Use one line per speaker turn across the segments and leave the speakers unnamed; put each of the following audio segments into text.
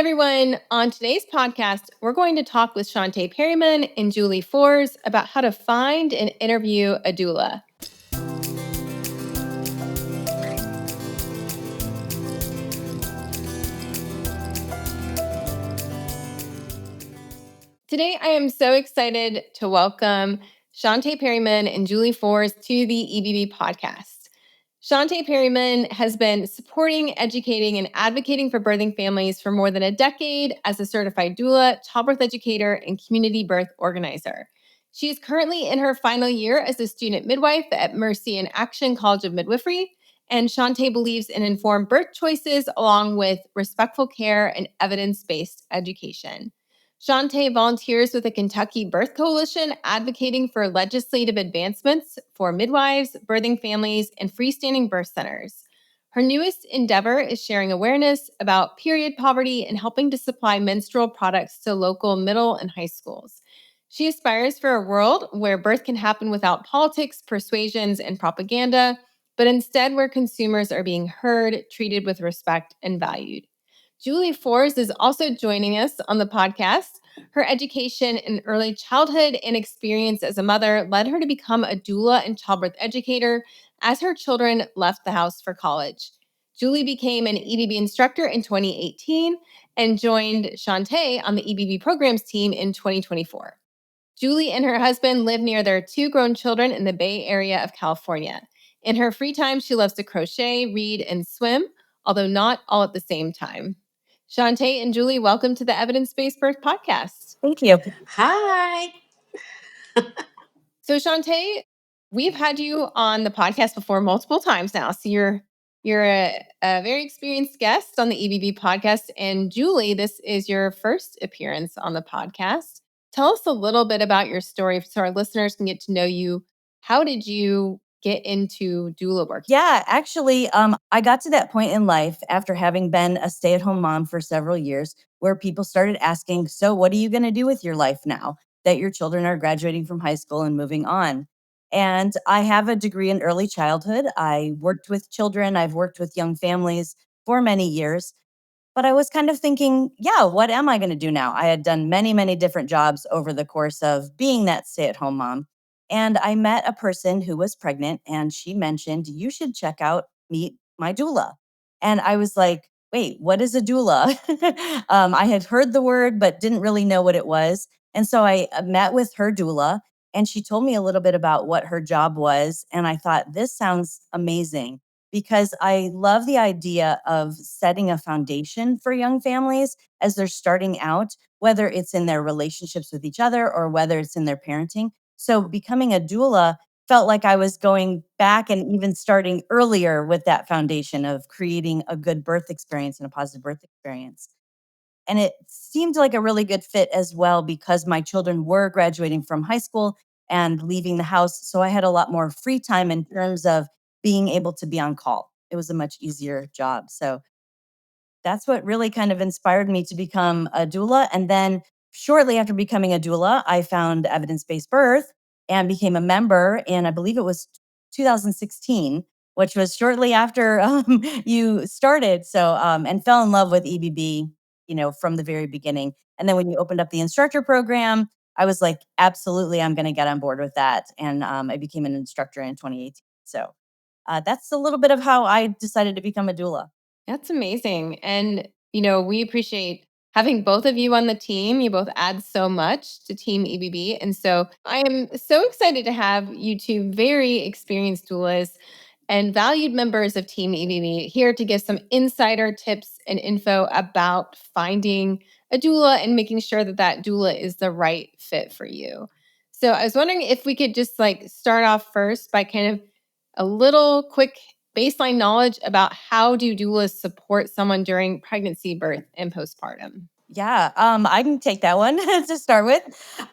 everyone. On today's podcast, we're going to talk with Chanté Perryman and Julie Fors about how to find and interview a doula. Today, I am so excited to welcome Chanté Perryman and Julie Fors to the EBB podcast. Chanté Perryman has been supporting, educating, and advocating for birthing families for more than a decade as a certified doula, childbirth educator, and community birth organizer. She is currently in her final year as a student midwife at Mercy in Action College of Midwifery, and Chanté believes in informed birth choices along with respectful care and evidence-based education. Chanté volunteers with the Kentucky Birth Coalition, advocating for legislative advancements for midwives, birthing families, and freestanding birth centers. Her newest endeavor is sharing awareness about period poverty and helping to supply menstrual products to local middle and high schools. She aspires for a world where birth can happen without politics, persuasions, and propaganda, but instead where consumers are being heard, treated with respect, and valued. Julie Fors is also joining us on the podcast. Her education in early childhood and experience as a mother led her to become a doula and childbirth educator as her children left the house for college. Julie became an EBB instructor in 2018 and joined Chanté on the EBB programs team in 2024. Julie and her husband live near their two grown children in the Bay Area of California. In her free time, she loves to crochet, read, and swim, although not all at the same time. Chanté and Julie, welcome to the Evidence-Based Birth Podcast.
Thank you.
Hi.
So Chanté, we've had you on the podcast before multiple times now. So you're a very experienced guest on the EBB podcast. And Julie, this is your first appearance on the podcast. Tell us a little bit about your story so our listeners can get to know you. How did you get into doula work?
Yeah, actually, I got to that point in life after having been a stay-at-home mom for several years where people started asking, so what are you going to do with your life now that your children are graduating from high school and moving on? And I have a degree in early childhood. I worked with children. I've worked with young families for many years. But I was kind of thinking, yeah, what am I going to do now? I had done many, many different jobs over the course of being that stay-at-home mom. And I met a person who was pregnant and she mentioned, you should meet my doula. And I was like, wait, what is a doula? I had heard the word, but didn't really know what it was. And so I met with her doula and she told me a little bit about what her job was. And I thought, this sounds amazing because I love the idea of setting a foundation for young families as they're starting out, whether it's in their relationships with each other or whether it's in their parenting. So becoming a doula felt like I was going back and even starting earlier with that foundation of creating a good birth experience and a positive birth experience. And it seemed like a really good fit as well because my children were graduating from high school and leaving the house. So I had a lot more free time in terms of being able to be on call. It was a much easier job. So that's what really kind of inspired me to become a doula. And then shortly after becoming a doula, I found evidence-based birth and became a member. And I believe it was 2016, which was shortly after you started. So, and fell in love with EBB, from the very beginning. And then when you opened up the instructor program, I was like, absolutely, I'm going to get on board with that. And I became an instructor in 2018. So that's a little bit of how I decided to become a doula.
That's amazing. And, we appreciate having both of you on the team. You both add so much to Team EBB. And so I am so excited to have you two very experienced doulas and valued members of Team EBB here to give some insider tips and info about finding a doula and making sure that that doula is the right fit for you. So I was wondering if we could just start off first by kind of a little quick baseline knowledge about how do doulas support someone during pregnancy, birth, and postpartum.
Yeah, I can take that one to start with.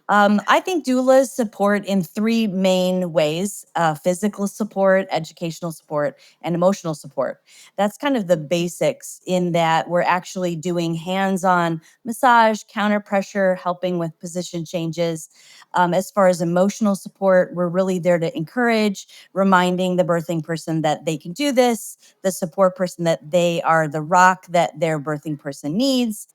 I think doulas support in three main ways: physical support, educational support, and emotional support. That's kind of the basics in that we're actually doing hands-on massage, counter pressure, helping with position changes. As far as emotional support, we're really there to encourage, reminding the birthing person that they can do this, the support person that they are the rock that their birthing person needs.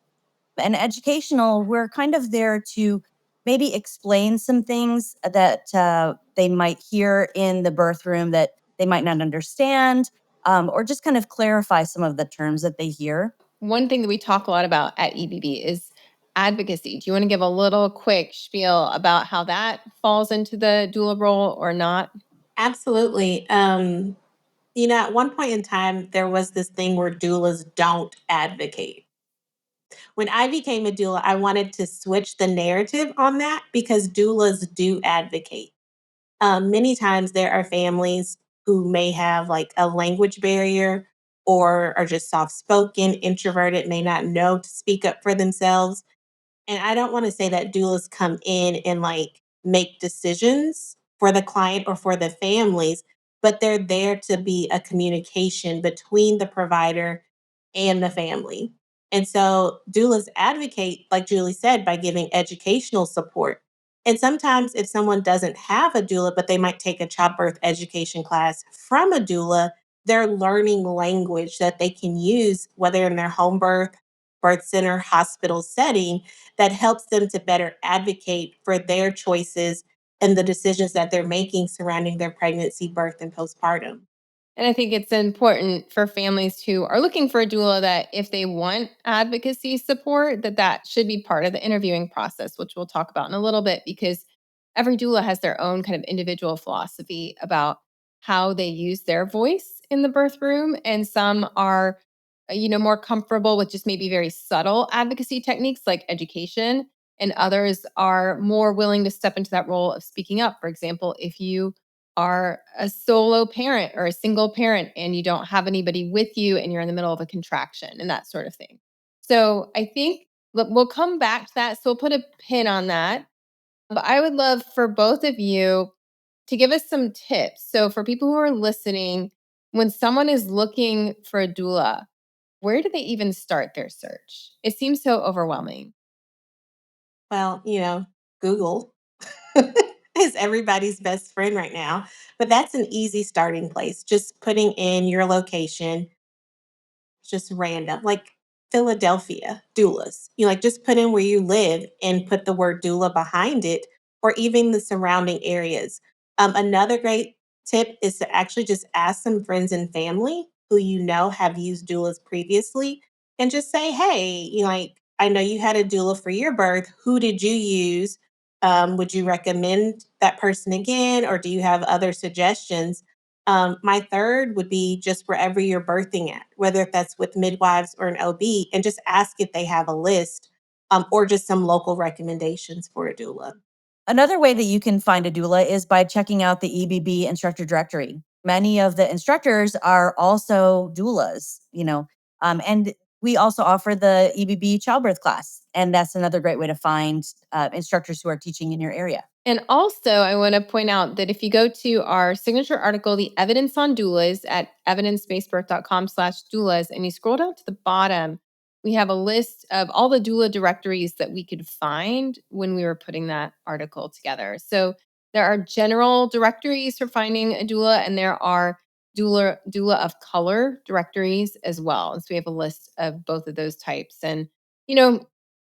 And educational, we're kind of there to maybe explain some things that they might hear in the birth room that they might not understand, or just kind of clarify some of the terms that they hear.
One thing that we talk a lot about at EBB is advocacy. Do you want to give a little quick spiel about how that falls into the doula role or not?
Absolutely. At one point in time, there was this thing where doulas don't advocate. When I became a doula, I wanted to switch the narrative on that because doulas do advocate. Many times there are families who may have like a language barrier or are just soft spoken, introverted, may not know to speak up for themselves. And I don't want to say that doulas come in and like make decisions for the client or for the families, but they're there to be a communication between the provider and the family. And so doulas advocate, like Julie said, by giving educational support. And sometimes, if someone doesn't have a doula, but they might take a childbirth education class from a doula, they're learning language that they can use, whether in their home birth center, hospital setting, that helps them to better advocate for their choices and the decisions that they're making surrounding their pregnancy, birth, and postpartum.
And I think it's important for families who are looking for a doula that if they want advocacy support, that should be part of the interviewing process, which we'll talk about in a little bit, because every doula has their own kind of individual philosophy about how they use their voice in the birth room. And some are, more comfortable with just maybe very subtle advocacy techniques like education. And others are more willing to step into that role of speaking up. For example, if you are a solo parent or a single parent and you don't have anybody with you and you're in the middle of a contraction and that sort of thing. So I think we'll come back to that. So we'll put a pin on that. But I would love for both of you to give us some tips. So for people who are listening, when someone is looking for a doula, where do they even start their search? It seems so overwhelming.
Well, Google is everybody's best friend right now, but that's an easy starting place. Just putting in your location, just random, like Philadelphia doulas. You like just put in where you live and put the word doula behind it, or even the surrounding areas. Another great tip is to actually just ask some friends and family who you know have used doulas previously, and just say, "Hey, I know you had a doula for your birth. Who did you use? Would you recommend that person again, or do you have other suggestions?" My third would be just wherever you're birthing at, whether that's with midwives or an OB, and just ask if they have a list, or just some local recommendations for a doula.
Another way that you can find a doula is by checking out the EBB instructor directory. Many of the instructors are also doulas, and we also offer the EBB childbirth class. And that's another great way to find instructors who are teaching in your area.
And also, I want to point out that if you go to our signature article, The Evidence on Doulas at evidencebasebirth.com/doulas, and you scroll down to the bottom, we have a list of all the doula directories that we could find when we were putting that article together. So there are general directories for finding a doula, and there are doula of color directories as well. And so we have a list of both of those types. And, you know,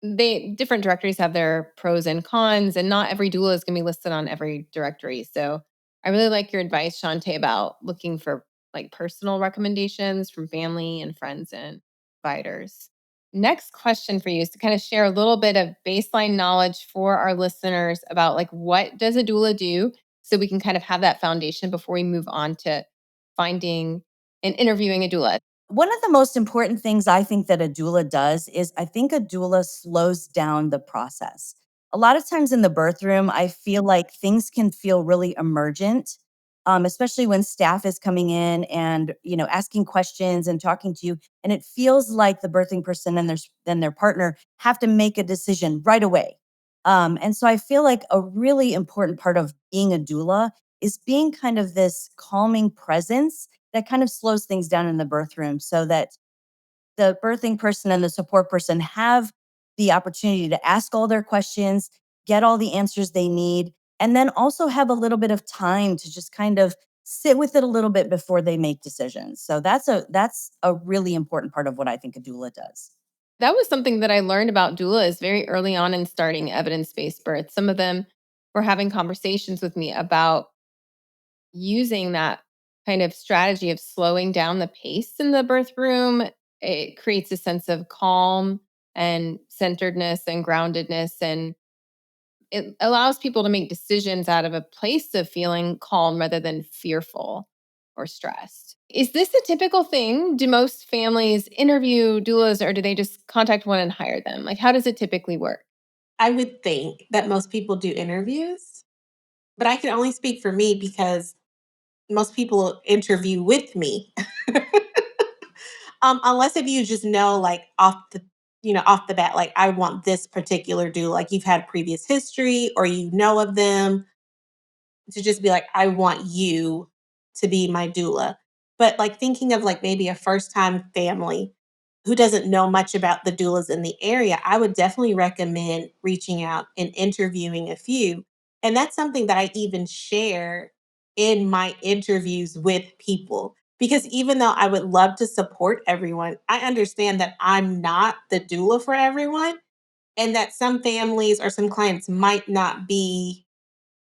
they different directories have their pros and cons, and not every doula is going to be listed on every directory. So I really like your advice, Shantae, about looking for like personal recommendations from family and friends and providers. Next question for you is to kind of share a little bit of baseline knowledge for our listeners about like what does a doula do, so we can kind of have that foundation before we move on to finding and interviewing a doula.
One of the most important things I think that a doula does is I think a doula slows down the process. A lot of times in the birth room, I feel like things can feel really emergent, especially when staff is coming in and asking questions and talking to you, and it feels like the birthing person and their partner have to make a decision right away. And so I feel like a really important part of being a doula is being kind of this calming presence that kind of slows things down in the birth room so that the birthing person and the support person have the opportunity to ask all their questions, get all the answers they need, and then also have a little bit of time to just kind of sit with it a little bit before they make decisions. So that's a really important part of what I think a doula does.
That was something that I learned about doulas very early on in starting evidence-based birth. Some of them were having conversations with me about using that kind of strategy of slowing down the pace in the birth room. It creates a sense of calm and centeredness and groundedness, and it allows people to make decisions out of a place of feeling calm rather than fearful or stressed. Is this a typical thing? Do most families interview doulas, or do they just contact one and hire them? Like, how does it typically work?
I would think that most people do interviews, but I can only speak for me because most people interview with me. Unless if you just know, like, off the bat, like, I want this particular doula, like you've had previous history or you know of them, to just be like, I want you to be my doula. But like thinking of like maybe a first time family who doesn't know much about the doulas in the area, I would definitely recommend reaching out and interviewing a few. And that's something that I even share in my interviews with people. Because even though I would love to support everyone, I understand that I'm not the doula for everyone and that some families or some clients might not be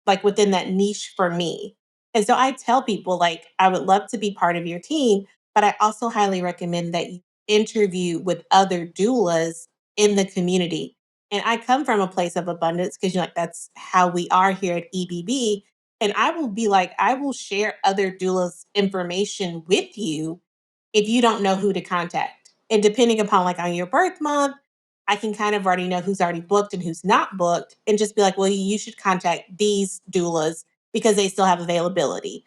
like within that niche for me. And so I tell people like I would love to be part of your team, but I also highly recommend that you interview with other doulas in the community. And I come from a place of abundance because you know like that's how we are here at EBB. And I will be like, I will share other doulas information with you if you don't know who to contact. And depending upon like on your birth month, I can kind of already know who's already booked and who's not booked and just be like, well, you should contact these doulas because they still have availability.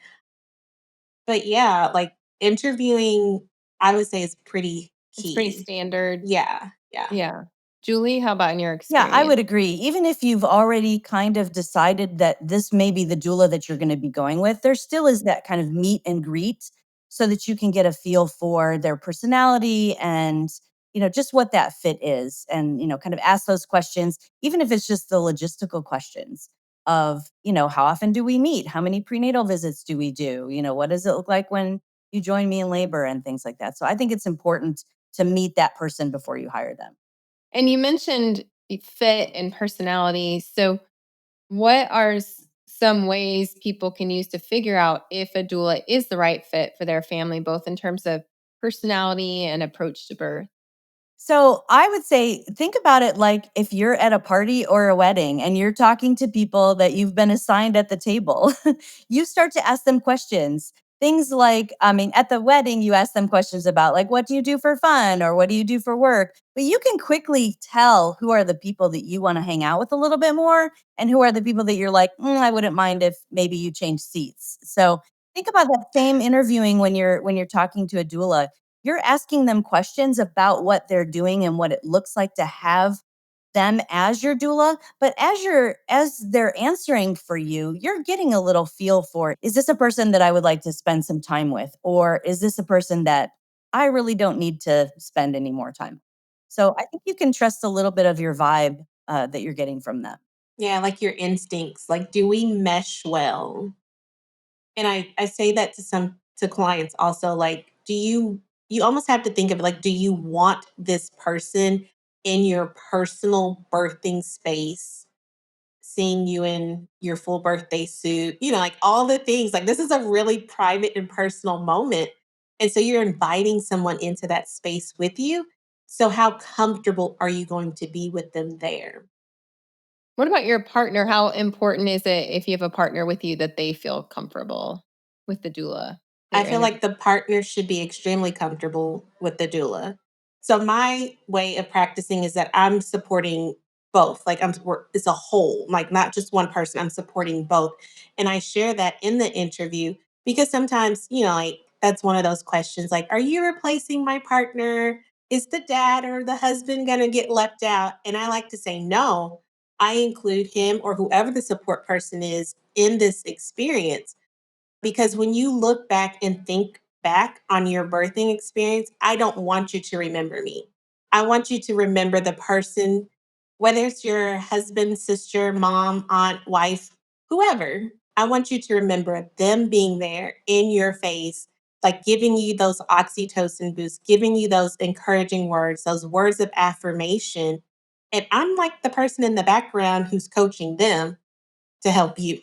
But yeah, like interviewing, I would say is pretty
It's pretty
key.
standard.
Yeah. Yeah.
Yeah. Julie, how about in your
Yeah, I
experience?
would agree. Even if you've already kind of decided that this may be the doula that you're going to be going with, there still is that kind of meet and greet so that you can get a feel for their personality and, just what that fit is and, kind of ask those questions, even if it's just the logistical questions of, how often do we meet? How many prenatal visits do we do? What does it look like when you join me in labor and things like that. So I think it's important to meet that person before you hire them.
And you mentioned fit and personality. So, what are some ways people can use to figure out if a doula is the right fit for their family, both in terms of personality and approach to birth?
So I would say, think about it like if you're at a party or a wedding and you're talking to people that you've been assigned at the table, you start to ask them questions. Things like, I mean, at the wedding, you ask them questions about, like, what do you do for fun or what do you do for work? But you can quickly tell who are the people that you want to hang out with a little bit more and who are the people that you're like, I wouldn't mind if maybe you change seats. So think about that same interviewing when you're talking to a doula. You're asking them questions about what they're doing and what it looks like to have them as your doula, but as they're answering for you, you're getting a little feel for, is this a person that I would like to spend some time with, or is this a person that I really don't need to spend any more time? So I think you can trust a little bit of your vibe that you're getting from them.
Yeah. Like your instincts. Like, do we mesh well? And I say that to some to clients also, like, you almost have to think of it like, do you want this person in your personal birthing space, seeing you in your full birthday suit, like all the things. Like this is a really private and personal moment. And so you're inviting someone into that space with you. So how comfortable are you going to be with them there?
What about your partner? How important is it if you have a partner with you that they feel comfortable with the doula that
I
you're
feel
interviewing?
like the partner should be extremely comfortable with the doula. So my way of practicing is that I'm supporting both. Like it's a whole, like not just one person. I'm supporting both, and I share that in the interview because sometimes like that's one of those questions. Like, are you replacing my partner? Is the dad or the husband gonna get left out? And I like to say no. I include him or whoever the support person is in this experience because when you look back and think back on your birthing experience, I don't want you to remember me. I want you to remember the person, whether it's your husband, sister, mom, aunt, wife, whoever. I want you to remember them being there in your face, like giving you those oxytocin boosts, giving you those encouraging words, those words of affirmation. And I'm like the person in the background who's coaching them to help you.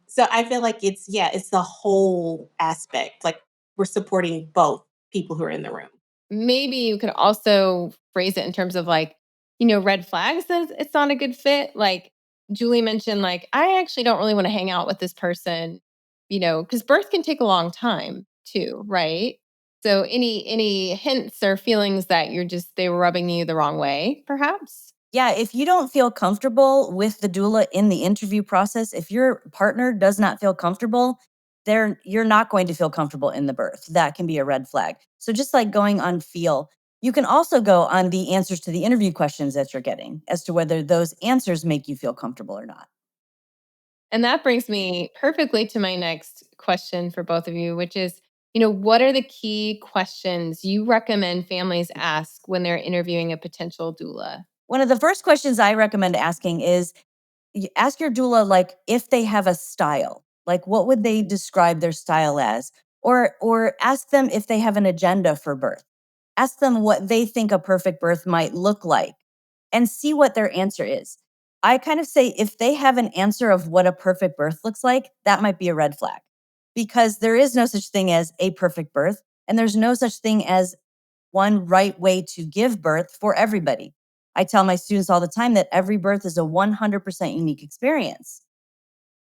So I feel like it's the whole aspect. Like we're supporting both people who are in the room.
Maybe you could also phrase it in terms of like, red flags that it's not a good fit. Like Julie mentioned, like, I actually don't really want to hang out with this person, because birth can take a long time too, right? So any hints or feelings that they were rubbing you the wrong way, perhaps?
Yeah, if you don't feel comfortable with the doula in the interview process, if your partner does not feel comfortable, you're not going to feel comfortable in the birth. That can be a red flag. So just like going on feel, you can also go on the answers to the interview questions that you're getting as to whether those answers make you feel comfortable or not.
And that brings me perfectly to my next question for both of you, which is, what are the key questions you recommend families ask when they're interviewing a potential doula?
One of the first questions I recommend asking is ask your doula like if they have a style. Like what would they describe their style as? Or ask them if they have an agenda for birth. Ask them what they think a perfect birth might look like and see what their answer is. I kind of say if they have an answer of what a perfect birth looks like, that might be a red flag because there is no such thing as a perfect birth and there's no such thing as one right way to give birth for everybody. I tell my students all the time that every birth is a 100% unique experience.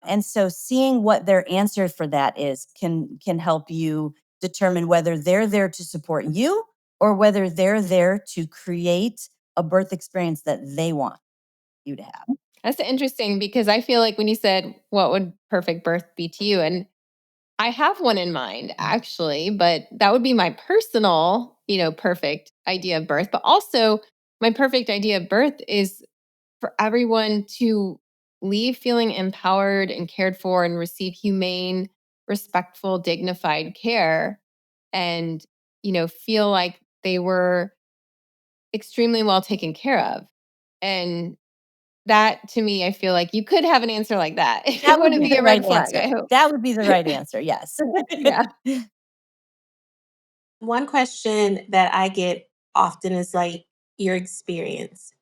And so seeing what their answer for that is can help you determine whether they're there to support you or whether they're there to create a birth experience that they want you to have.
That's interesting because I feel like when you said, what would perfect birth be to you? And I have one in mind actually, but that would be my personal, perfect idea of birth. But also, my perfect idea of birth is for everyone to leave feeling empowered and cared for and receive humane, respectful, dignified care and, feel like they were extremely well taken care of. And that to me, I feel like you could have an answer like that. It
That would
wouldn't
be
be
the
a
right
red flag,
answer.
I hope.
That would be the right answer. Yes.
Yeah.
One question that I get often is like your experience.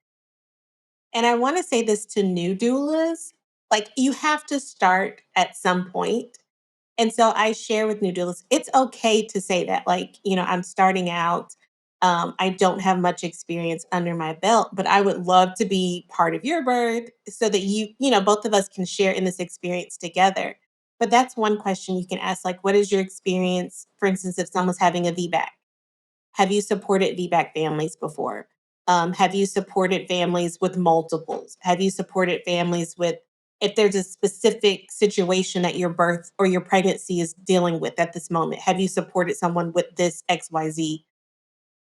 And I want to say this to new doulas, like you have to start at some point. And so I share with new doulas, it's okay to say that, like, I'm starting out. I don't have much experience under my belt, but I would love to be part of your birth so that both of us can share in this experience together. But that's one question you can ask, like, what is your experience? For instance, if someone's having a VBAC, have you supported VBAC families before? Have you supported families with multiples? Have you supported families with, if there's a specific situation that your birth or your pregnancy is dealing with at this moment, have you supported someone with this XYZ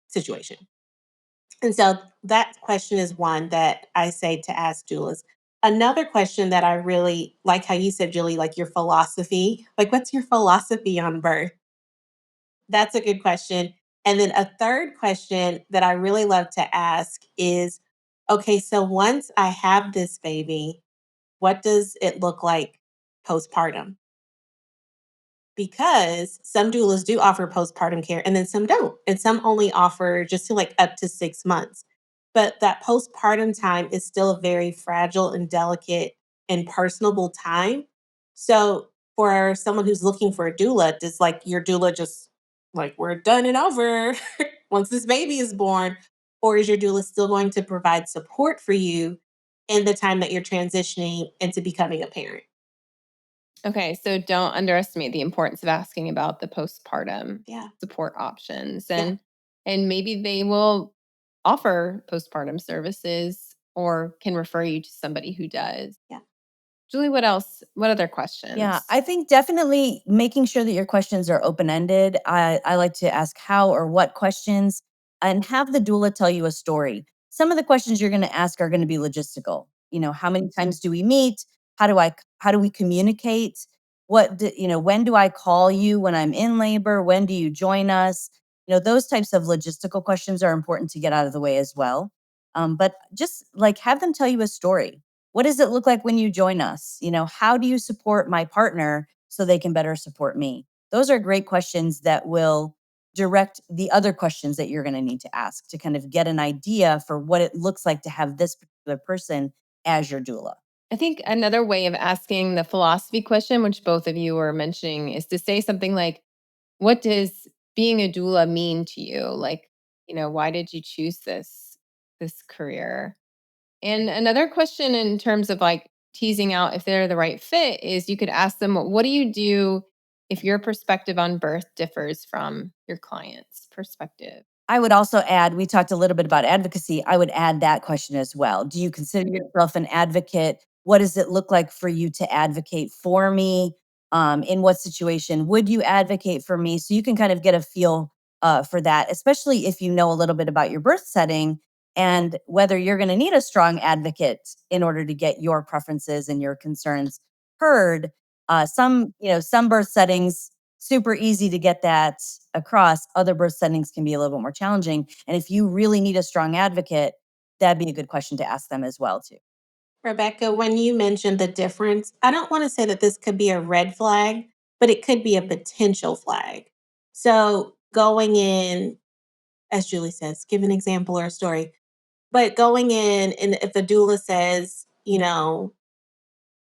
situation? And so that question is one that I say to ask doulas. Another question that I really like how you said, Julie, like your philosophy. Like, what's your philosophy on birth? That's a good question. And then a third question that I really love to ask is, okay, so once I have this baby, what does it look like postpartum? Because some doulas do offer postpartum care and then some don't. And some only offer just to like up to 6 months. But that postpartum time is still a very fragile and delicate and personable time. So for someone who's looking for a doula, does like your doula just like we're done and over once this baby is born? Or is your doula still going to provide support for you in the time that you're transitioning into becoming a parent?
Okay, so don't underestimate the importance of asking about the postpartum
Yeah.
support options
Yeah.
and maybe they will offer postpartum services or can refer you to somebody who does.
Yeah.
Julie, what else? What other
Yeah,
questions?
I think definitely making sure that your questions are open ended. I like to ask how or what questions and have the doula tell you a story. Some of the questions you're going to ask are going to be logistical. How many times do we meet? How do we communicate? When do I call you when I'm in labor? When do you join us? Those types of logistical questions are important to get out of the way as well. But just like have them tell you a story. What does it look like when you join us? How do you support my partner so they can better support me? Those are great questions that will direct the other questions that you're going to need to ask to kind of get an idea for what it looks like to have this particular person as your doula.
I think another way of asking the philosophy question, which both of you were mentioning, is to say something like, what does being a doula mean to you? Like, why did you choose this career? And another question in terms of like teasing out if they're the right fit is you could ask them, what do you do if your perspective on birth differs from your client's perspective?
I would also add, we talked a little bit about advocacy. I would add that question as well. Do you consider yourself an advocate? What does it look like for you to advocate for me? In what situation would you advocate for me? So you can kind of get a feel for that, especially if you know a little bit about your birth setting and whether you're going to need a strong advocate in order to get your preferences and your concerns heard. Some birth settings super easy to get that across. Other birth settings can be a little bit more challenging. And if you really need a strong advocate, that'd be a good question to ask them as well too.
Rebecca, when you mentioned the difference, I don't want to say that this could be a red flag, but it could be a potential flag. So going in, as Julie says, give an example or a story. But going in, and if the doula says,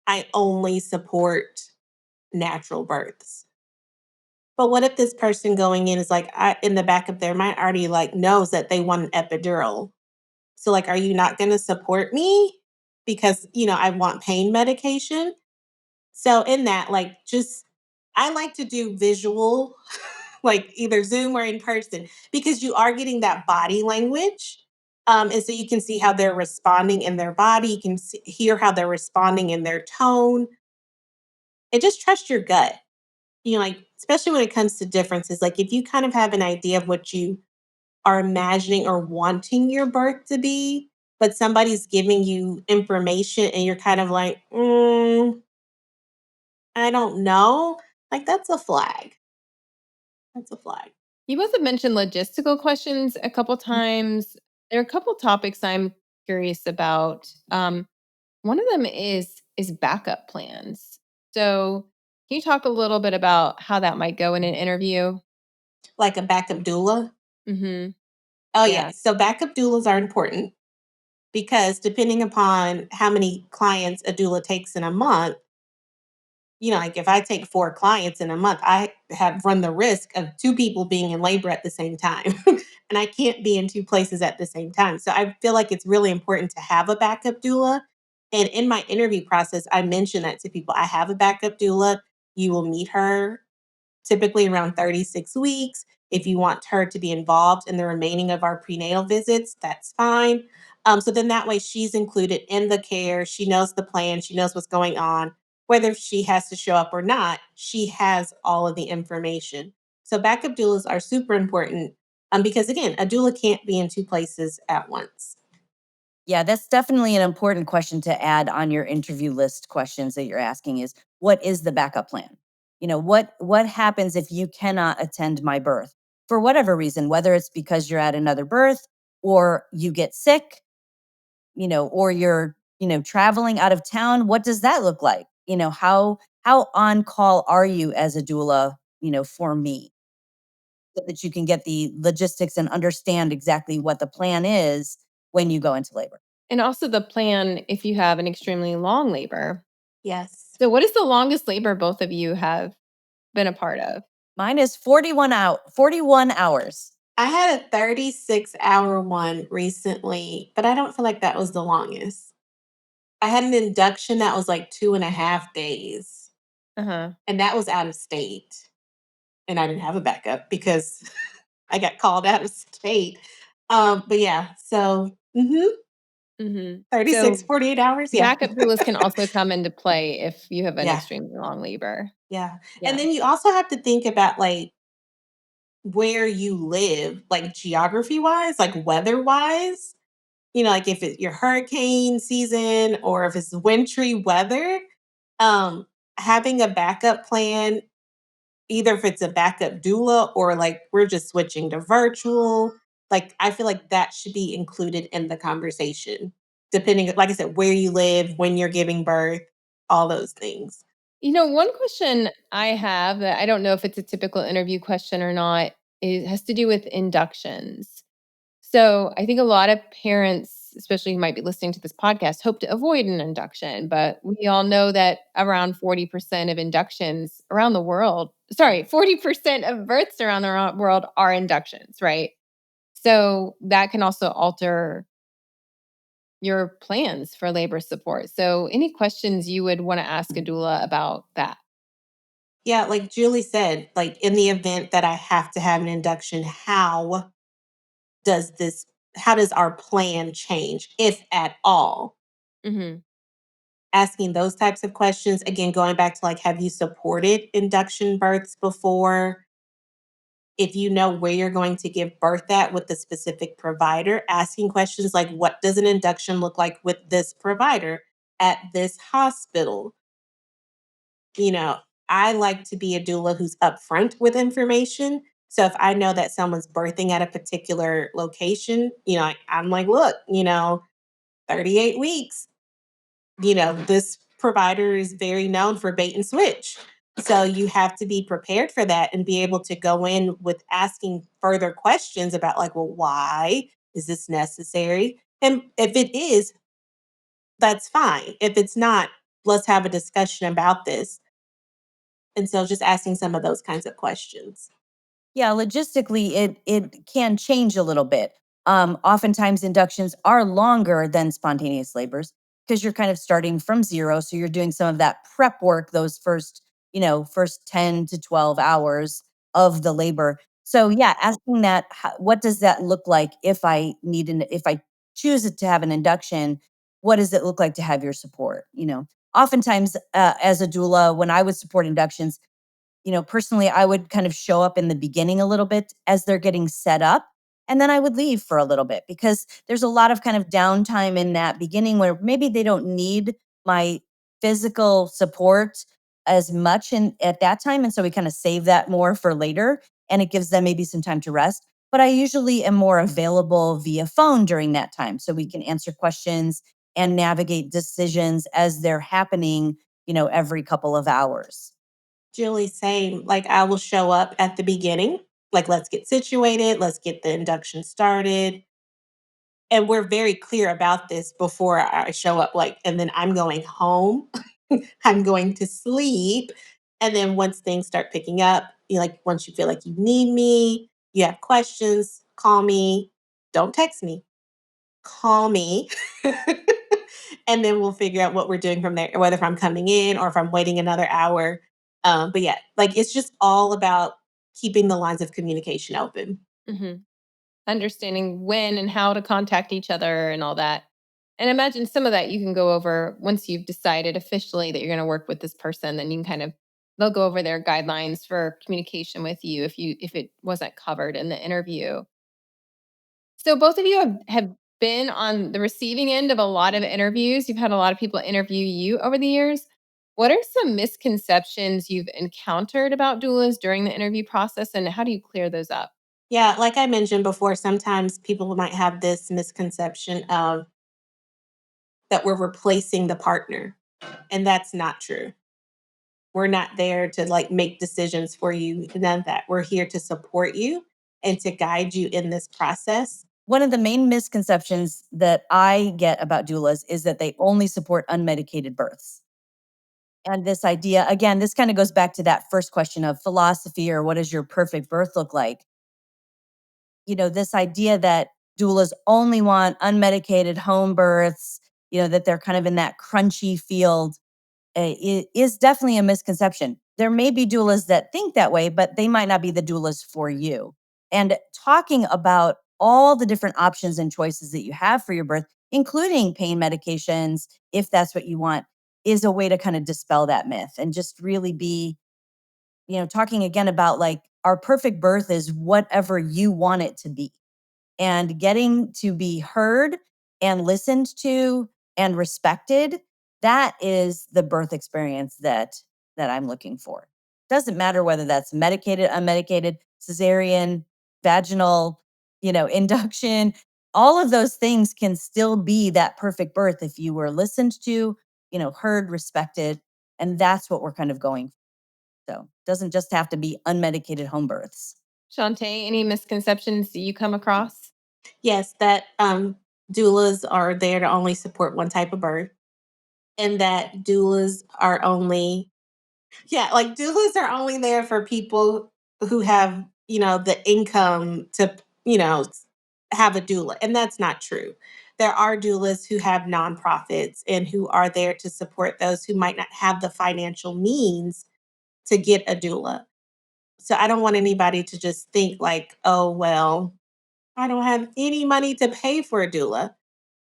I only support natural births. But what if this person going in is like, in the back of their mind already like knows that they want an epidural? So like, are you not going to support me because I want pain medication? So in that, like, just I like to do visual, like either Zoom or in person, because you are getting that body language. And so you can see how they're responding in their body. You can hear how they're responding in their tone, and just trust your gut. Like, especially when it comes to differences, like if you kind of have an idea of what you are imagining or wanting your birth to be, but somebody's giving you information and you're kind of like, I don't know. Like, that's a flag. That's a flag.
You both have mentioned logistical questions a couple times. There are a couple topics I'm curious about. One of them is backup plans. So, can you talk a little bit about how that might go in an interview?
Like a backup doula.
Mm-hmm.
Oh,
Yeah.
yeah. So, backup doulas are important because depending upon how many clients a doula takes in a month, like if I take 4 clients in a month, I have run the risk of 2 people being in labor at the same time. And I can't be in 2 places at the same time. So I feel like it's really important to have a backup doula. And in my interview process, I mention that to people. I have a backup doula. You will meet her typically around 36 weeks. If you want her to be involved in the remaining of our prenatal visits, that's fine. So then that way she's included in the care. She knows the plan. She knows what's going on. Whether she has to show up or not, she has all of the information. So backup doulas are super important because, again, a doula can't be in 2 places at once.
Yeah, that's definitely an important question to add on your interview list questions that you're asking is what is the backup plan? What happens if you cannot attend my birth for whatever reason, whether it's because you're at another birth or you get sick, or you're, traveling out of town, what does that look like? How on call are you as a doula, for me? So that you can get the logistics and understand exactly what the plan is when you go into labor.
And also the plan if you have an extremely long labor.
Yes.
So, what is the longest labor both of you have been a part of?
Mine is 41 hours.
I had a 36-hour one recently, but I don't feel like that was the longest. I had an induction that was like 2.5 days,
Uh huh.
and that was out of state. And I didn't have a backup because I got called out of state. But yeah, so
Mm-hmm.
36,
So,
48 hours. Yeah.
backup doulas can also come into play if you have an
Yeah.
extremely long labor.
Yeah. And
Yeah.
then you also have to think about like where you live, like geography wise, like weather wise. Like if it's your hurricane season or if it's wintry weather, um, having a backup plan, either if it's a backup doula or like we're just switching to virtual, like I feel like that should be included in the conversation, depending, like I said, where you live, when you're giving birth, all those things.
One question I have that I don't know if it's a typical interview question or not, it has to do with inductions. So I think a lot of parents, especially who might be listening to this podcast, hope to avoid an induction. But we all know that around 40% of inductions around the world, sorry, 40% of births around the world are inductions, right? So that can also alter your plans for labor support. So, any questions you would want to ask a doula about that?
Yeah, like Julie said, like in the event that I have to have an induction, does this how does our plan change, if at all?
Hmm.
Asking those types of questions, again, going back to like, have you supported induction births before? If you know where you're going to give birth at with the specific provider, asking questions like, what does an induction look like with this provider at this hospital? You know, I like to be a doula who's upfront with information. So if I know that someone's birthing at a particular location, I'm like, look, 38 weeks, this provider is very known for bait and switch. So you have to be prepared for that and be able to go in with asking further questions about, like, well, why is this necessary? And if it is, that's fine. If it's not, let's have a discussion about this. And so just asking some of those kinds of questions.
Yeah, logistically, it can change a little bit. Oftentimes, inductions are longer than spontaneous labors because you're kind of starting from zero. So you're doing some of that prep work those first 10 to 12 hours of the labor. So yeah, asking that, what does that look like if I choose it to have an induction? What does it look like to have your support? Oftentimes, as a doula, when I would support inductions, personally, I would kind of show up in the beginning a little bit as they're getting set up. And then I would leave for a little bit because there's a lot of kind of downtime in that beginning where maybe they don't need my physical support as much at that time. And so we kind of save that more for later and it gives them maybe some time to rest. But I usually am more available via phone during that time so we can answer questions and navigate decisions as they're happening, every couple of hours.
Julie, same. Like, I will show up at the beginning, like, let's get situated, let's get the induction started. And we're very clear about this before I show up, like, and then I'm going home, I'm going to sleep. And then once things start picking up, like, once you feel like you need me, you have questions, call me. Don't text me, call me. And then we'll figure out what we're doing from there, whether if I'm coming in or if I'm waiting another hour. But yeah, like, it's just all about keeping the lines of communication open.
Hmm. Understanding when and how to contact each other and all that. And imagine some of that you can go over once you've decided officially that you're going to work with this person. Then you can they'll go over their guidelines for communication with you if it wasn't covered in the interview. So both of you have been on the receiving end of a lot of interviews. You've had a lot of people interview you over the years. What are some misconceptions you've encountered about doulas during the interview process, and how do you clear those up?
Yeah, like I mentioned before, sometimes people might have this misconception of that we're replacing the partner, and that's not true. We're not there to like make decisions for you, none of that. We're here to support you and to guide you in this process.
One of the main misconceptions that I get about doulas is that they only support unmedicated births. And this idea, again, this kind of goes back to that first question of philosophy or what does your perfect birth look like? This idea that doulas only want unmedicated home births, that they're kind of in that crunchy field is definitely a misconception. There may be doulas that think that way, but they might not be the doulas for you. And talking about all the different options and choices that you have for your birth, including pain medications, if that's what you want, is a way to kind of dispel that myth and just really be, talking again about like our perfect birth is whatever you want it to be and getting to be heard and listened to and respected. That is the birth experience that I'm looking for. Doesn't matter whether that's medicated, unmedicated, cesarean, vaginal, induction. All of those things can still be that perfect birth if you were listened to, heard, respected, And that's what we're kind of going for. So it doesn't just have to be unmedicated home births.
Shantae, any misconceptions do you come across?
Yes, that doulas are there to only support one type of birth, and that doulas are only yeah, like doulas are only there for people who have, the income to, have a doula. And that's not true. There are doulas who have nonprofits and who are there to support those who might not have the financial means to get a doula. So I don't want anybody to just think like, oh, well, I don't have any money to pay for a doula.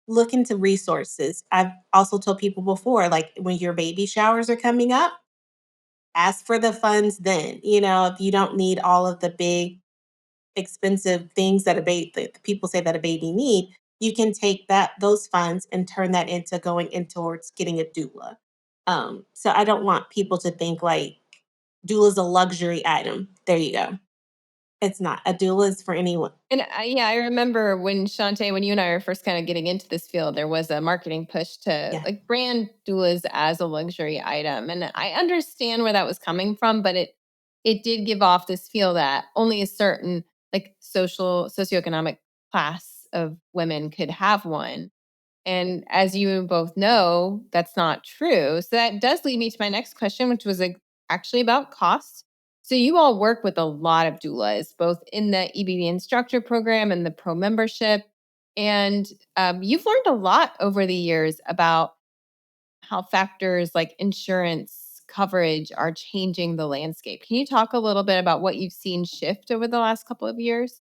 Look into resources. I've also told people before, like when your baby showers are coming up, ask for the funds then. If you don't need all of the big expensive things that people say that a baby need, you can take those funds and turn that into going in towards getting a doula. So I don't want people to think like doula is a luxury item. There you go. It's not. A doula is for anyone.
And yeah, I remember when Shantae, when you and I were first kind of getting into this field, there was a marketing push to
Yeah.
like brand doulas as a luxury item, and I understand where that was coming from, but it did give off this feel that only a certain like socioeconomic class of women could have one. And as you both know, that's not true. So that does lead me to my next question, which was like actually about cost. So you all work with a lot of doulas, both in the EBB instructor program and the pro membership. And you've learned a lot over the years about how factors like insurance coverage are changing the landscape. Can you talk a little bit about what you've seen shift over the last couple of years?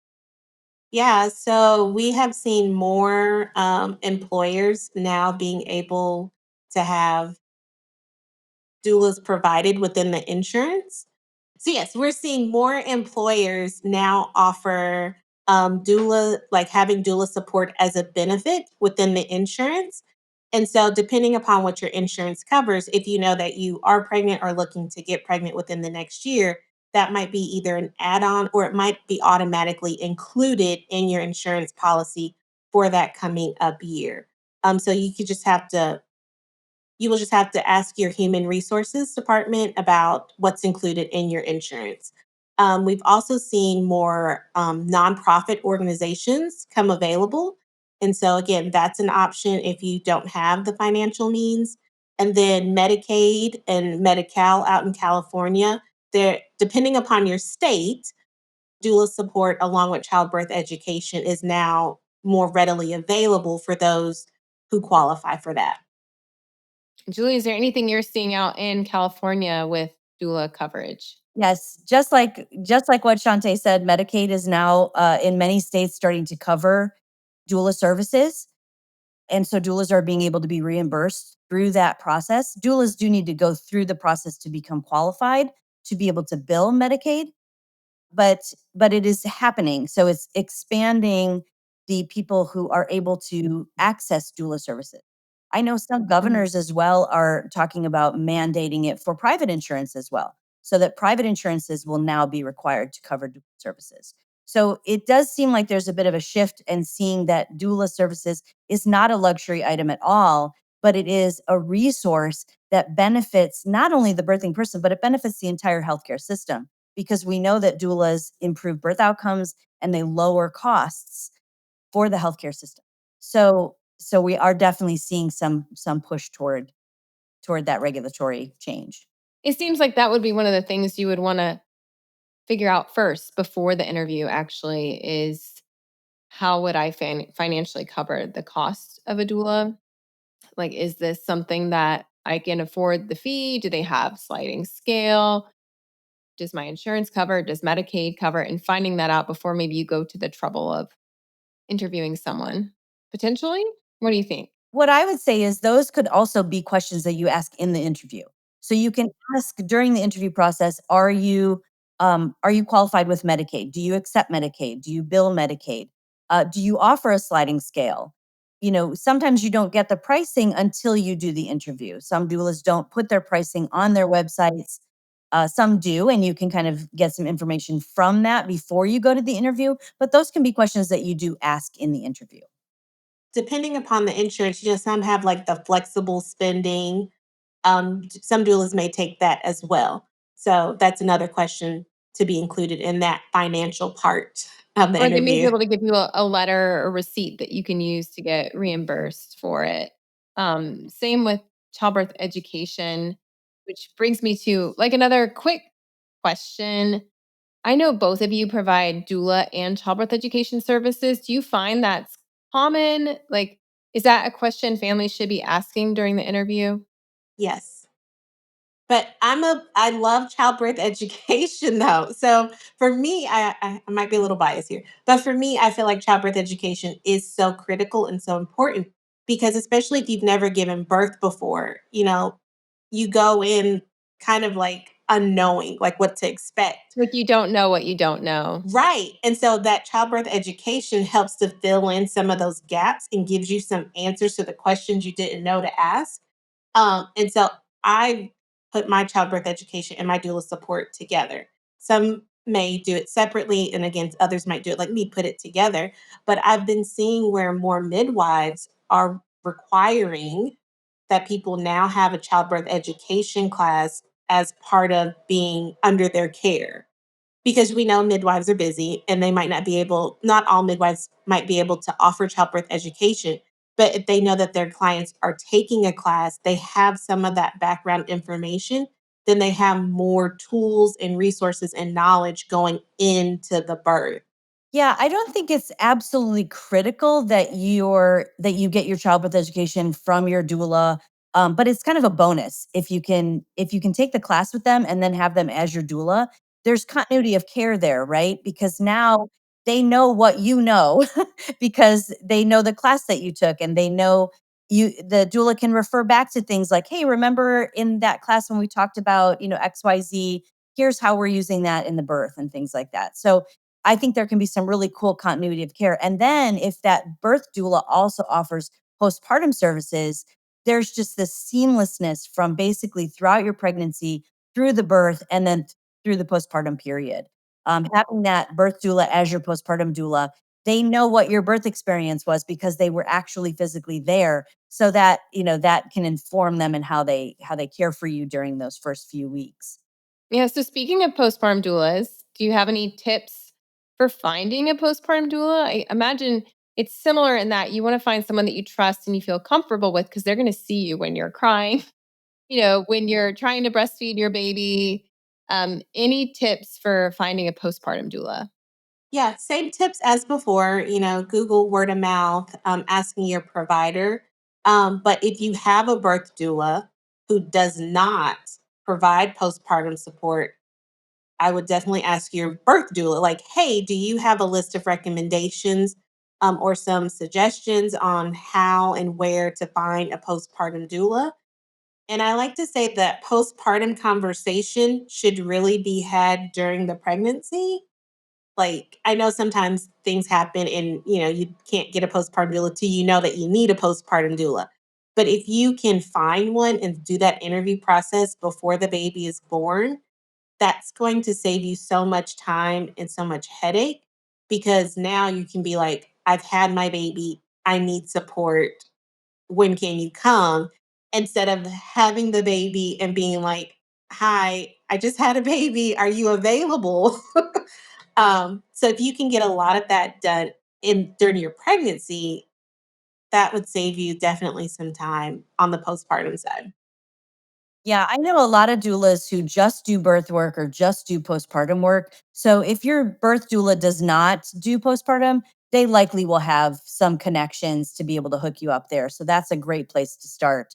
Yeah, so we have seen more employers now being able to have doulas provided within the insurance. So yes, we're seeing more employers now offer doula, like having doula support as a benefit within the insurance. And so, depending upon what your insurance covers, if you know that you are pregnant or looking to get pregnant within the next year, that might be either an add on or it might be automatically included in your insurance policy for that coming up year. So, you will just have to ask your human resources department about what's included in your insurance. We've also seen more nonprofit organizations come available. And so, again, that's an option if you don't have the financial means. And then Medicaid and Medi out in California, they're depending upon your state, doula support along with childbirth education is now more readily available for those who qualify for that.
Julie, is there anything you're seeing out in California with doula coverage?
Yes, just like what Shantae said, Medicaid is now in many states starting to cover doula services. And so doulas are being able to be reimbursed through that process. Doulas do need to go through the process to become qualified to be able to bill Medicaid, but it is happening. So it's expanding the people who are able to access doula services. I know some
Mhm.
governors as well are talking about mandating it for private insurance as well, so that private insurances will now be required to cover doula services. So it does seem like there's a bit of a shift in seeing that doula services is not a luxury item at all, but it is a resource that benefits not only the birthing person, but it benefits the entire healthcare system, because we know that doulas improve birth outcomes and they lower costs for the healthcare system. So we are definitely seeing some push toward that regulatory change.
It seems like that would be one of the things you would want to figure out first before the interview actually is how would I financially cover the cost of a doula? Like, is this something that I can afford the fee? Do they have sliding scale? Does my insurance cover? Does Medicaid cover? And finding that out before maybe you go to the trouble of interviewing someone potentially. What do you think?
What I would say is those could also be questions that you ask in the interview. So you can ask during the interview process, are you qualified with Medicaid? Do you accept Medicaid? Do you bill Medicaid? Do you offer a sliding scale? Sometimes you don't get the pricing until you do the interview. Some doulas don't put their pricing on their websites. Some do, and you can kind of get some information from that before you go to the interview. But those can be questions that you do ask in the interview.
Depending upon the insurance, some have like the flexible spending. Some doulas may take that as well. So that's another question to be included in that financial part of the
Or they may be
interview.
able to give you a letter or receipt that you can use to get reimbursed for it. Same with childbirth education, which brings me to like another quick question. I know both of you provide doula and childbirth education services. Do you find that's common? Like, is that a question families should be asking during the interview?
Yes. But I love childbirth education though. So for me, I might be a little biased here, but for me, I feel like childbirth education is so critical and so important because especially if you've never given birth before, you go in kind of like unknowing, like what to expect.
Like, you don't know what you don't know.
Right. And so that childbirth education helps to fill in some of those gaps and gives you some answers to the questions you didn't know to ask. And so I put my childbirth education and my doula support together. Some may do it separately, and again, others might do it like me, put it together. But I've been seeing where more midwives are requiring that people now have a childbirth education class as part of being under their care because we know midwives are busy and they might not be able, not all midwives might be able to offer childbirth education, but if they know that their clients are taking a class, they have some of that background information, then they have more tools and resources and knowledge going into the birth.
Yeah, I don't think it's absolutely critical that you get your childbirth education from your doula, but it's kind of a bonus if you can take the class with them and then have them as your doula. There's continuity of care there, right? Because now they know what you know because they know the class that you took and they know the doula can refer back to things like, hey, remember in that class when we talked about, XYZ, here's how we're using that in the birth and things like that. So I think there can be some really cool continuity of care. And then if that birth doula also offers postpartum services, there's just this seamlessness from basically throughout your pregnancy, through the birth, and then through the postpartum period. Having that birth doula as your postpartum doula, they know what your birth experience was because they were actually physically there, so that that can inform them and how they care for you during those first few weeks.
Yeah. So, speaking of postpartum doulas, do you have any tips for finding a postpartum doula? I imagine it's similar in that you want to find someone that you trust and you feel comfortable with because they're going to see you when you're crying, when you're trying to breastfeed your baby. Any tips for finding a postpartum doula?
Yeah, same tips as before, Google word of mouth, asking your provider. But if you have a birth doula who does not provide postpartum support, I would definitely ask your birth doula, like, hey, do you have a list of recommendations or some suggestions on how and where to find a postpartum doula? And I like to say that postpartum conversation should really be had during the pregnancy. Like, I know sometimes things happen and, you can't get a postpartum doula till you know that you need a postpartum doula. But if you can find one and do that interview process before the baby is born, that's going to save you so much time and so much headache because now you can be like, I've had my baby, I need support. When can you come? Instead of having the baby and being like, hi, I just had a baby. Are you available? So if you can get a lot of that done in during your pregnancy, that would save you definitely some time on the postpartum side.
Yeah, I know a lot of doulas who just do birth work or just do postpartum work. So if your birth doula does not do postpartum, they likely will have some connections to be able to hook you up there. So that's a great place to start.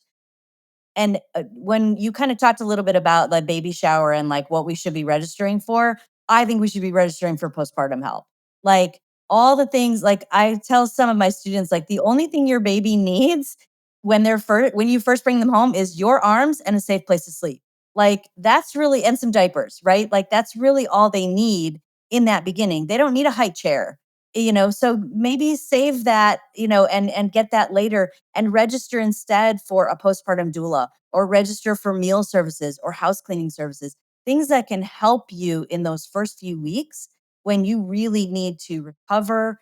And when you kind of talked a little bit about like baby shower and like what we should be registering for, I think we should be registering for postpartum help. Like all the things, like I tell some of my students, like the only thing your baby needs when you first bring them home is your arms and a safe place to sleep. Like that's really, and some diapers, right? Like that's really all they need in that beginning. They don't need a high chair, so maybe save that, and get that later and register instead for a postpartum doula or register for meal services or house cleaning services, things that can help you in those first few weeks when you really need to recover,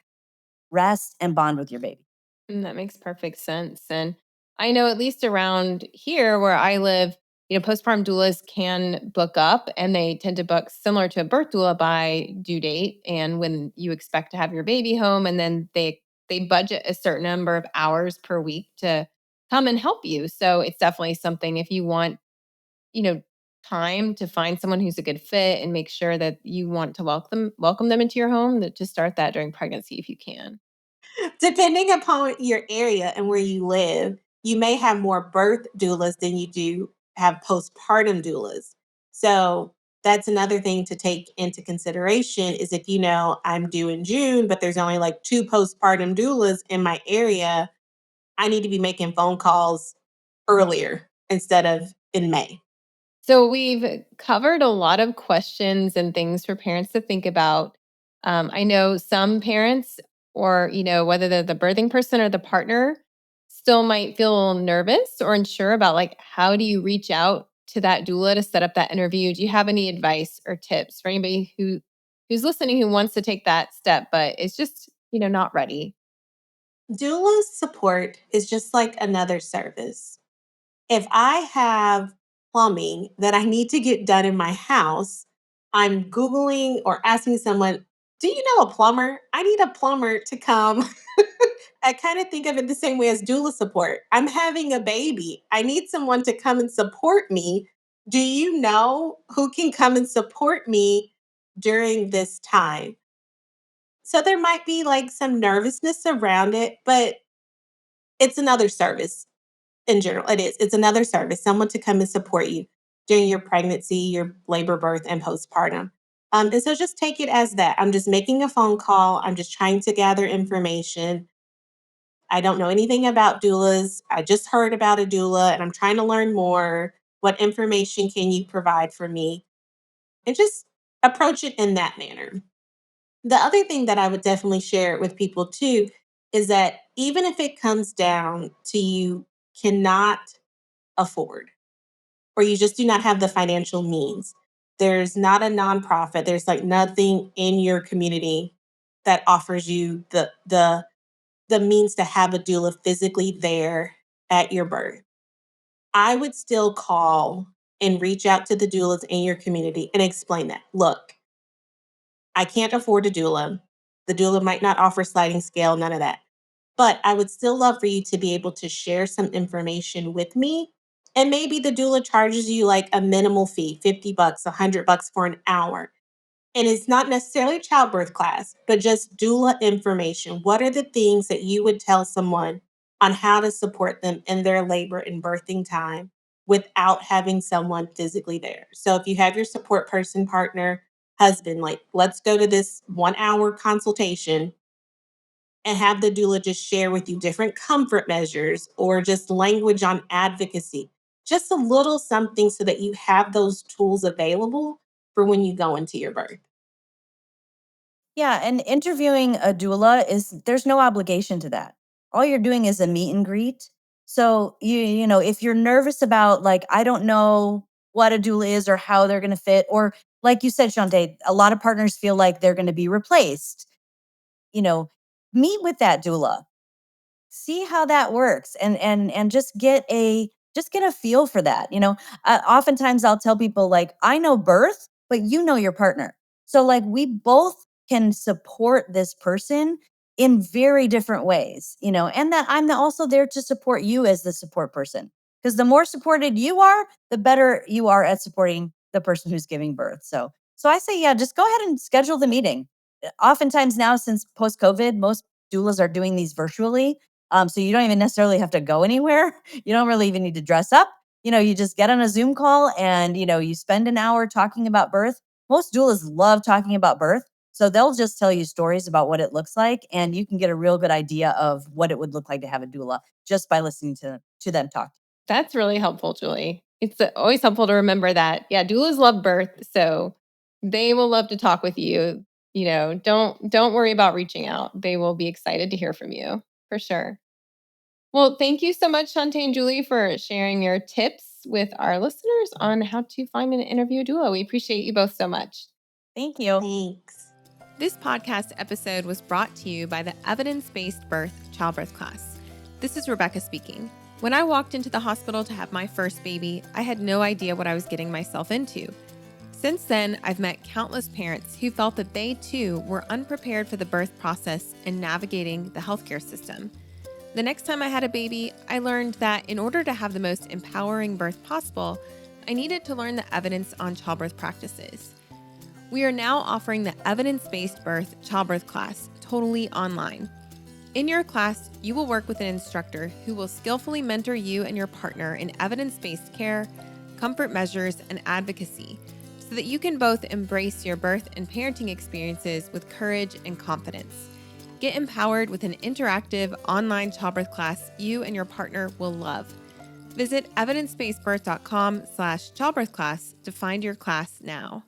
rest, and bond with your baby.
That makes perfect sense. And I know at least around here where I live, postpartum doulas can book up, and they tend to book similar to a birth doula by due date and when you expect to have your baby home. And then they budget a certain number of hours per week to come and help you. So it's definitely something if you want, you know, time to find someone who's a good fit and make sure that you want to welcome them into your home, that to start that during pregnancy if you can.
Depending upon your area and where you live, you may have more birth doulas than you do have postpartum doulas. So that's another thing to take into consideration is if I'm due in June, but there's only like two postpartum doulas in my area, I need to be making phone calls earlier instead of in May.
So we've covered a lot of questions and things for parents to think about. I know some parents, or whether they're the birthing person or the partner, still might feel nervous or unsure about like how do you reach out to that doula to set up that interview. Do you have any advice or tips for anybody who's listening who wants to take that step but is just not ready?
Doula support is just like another service. If I have plumbing that I need to get done in my house, I'm Googling or asking someone, do you know a plumber? I need a plumber to come. I kind of think of it the same way as doula support. I'm having a baby. I need someone to come and support me. Do you know who can come and support me during this time? So there might be like some nervousness around it, but it's another service in general. It is. It's another service, someone to come and support you during your pregnancy, your labor, birth, and postpartum. And so just take it as that. I'm just making a phone call. I'm just trying to gather information. I don't know anything about doulas. I just heard about a doula and I'm trying to learn more. What information can you provide for me? And just approach it in that manner. The other thing that I would definitely share with people too is that even if it comes down to you cannot afford or you just do not have the financial means, there's not a nonprofit, there's like nothing in your community that offers you the means to have a doula physically there at your birth. I would still call and reach out to the doulas in your community and explain that. Look, I can't afford a doula. The doula might not offer sliding scale, none of that. But I would still love for you to be able to share some information with me. And maybe the doula charges you like a minimal fee, 50 bucks, $100 for an hour. And it's not necessarily a childbirth class, but just doula information. What are the things that you would tell someone on how to support them in their labor and birthing time without having someone physically there? So if you have your support person, partner, husband, like, let's go to this 1 hour consultation and have the doula just share with you different comfort measures or just language on advocacy. Just a little something so that you have those tools available for when you go into your birth.
Yeah, and interviewing a doula there's no obligation to that. All you're doing is a meet and greet. So if you're nervous about like I don't know what a doula is or how they're going to fit, or like you said, Shante, a lot of partners feel like they're going to be replaced. You know, meet with that doula, see how that works, and just get a feel for that. Oftentimes I'll tell people like I know birth, but you know your partner, so like we both can support this person in very different ways, and that also there to support you as the support person, because the more supported you are, the better you are at supporting the person who's giving birth. So I say, yeah, just go ahead and schedule the meeting. Oftentimes now, since post COVID, most doulas are doing these virtually, so you don't even necessarily have to go anywhere. You don't really even need to dress up. You just get on a Zoom call and, you spend an hour talking about birth. Most doulas love talking about birth. So they'll just tell you stories about what it looks like. And you can get a real good idea of what it would look like to have a doula just by listening to them talk.
That's really helpful, Julie. It's always helpful to remember that. Yeah, doulas love birth, so they will love to talk with you. Don't worry about reaching out. They will be excited to hear from you for sure. Well, thank you so much, Shantae and Julie, for sharing your tips with our listeners on how to find and interview a doula. We appreciate you both so much.
Thank you.
Thanks.
This podcast episode was brought to you by the Evidence Based Birth Childbirth class. This is Rebecca speaking. When I walked into the hospital to have my first baby, I had no idea what I was getting myself into. Since then, I've met countless parents who felt that they too were unprepared for the birth process and navigating the healthcare system. The next time I had a baby, I learned that in order to have the most empowering birth possible, I needed to learn the evidence on childbirth practices. We are now offering the evidence-based birth childbirth class totally online. In your class, you will work with an instructor who will skillfully mentor you and your partner in evidence-based care, comfort measures, and advocacy, so that you can both embrace your birth and parenting experiences with courage and confidence. Get empowered with an interactive online childbirth class you and your partner will love. Visit evidencebased birth.com/childbirth class to find your class now.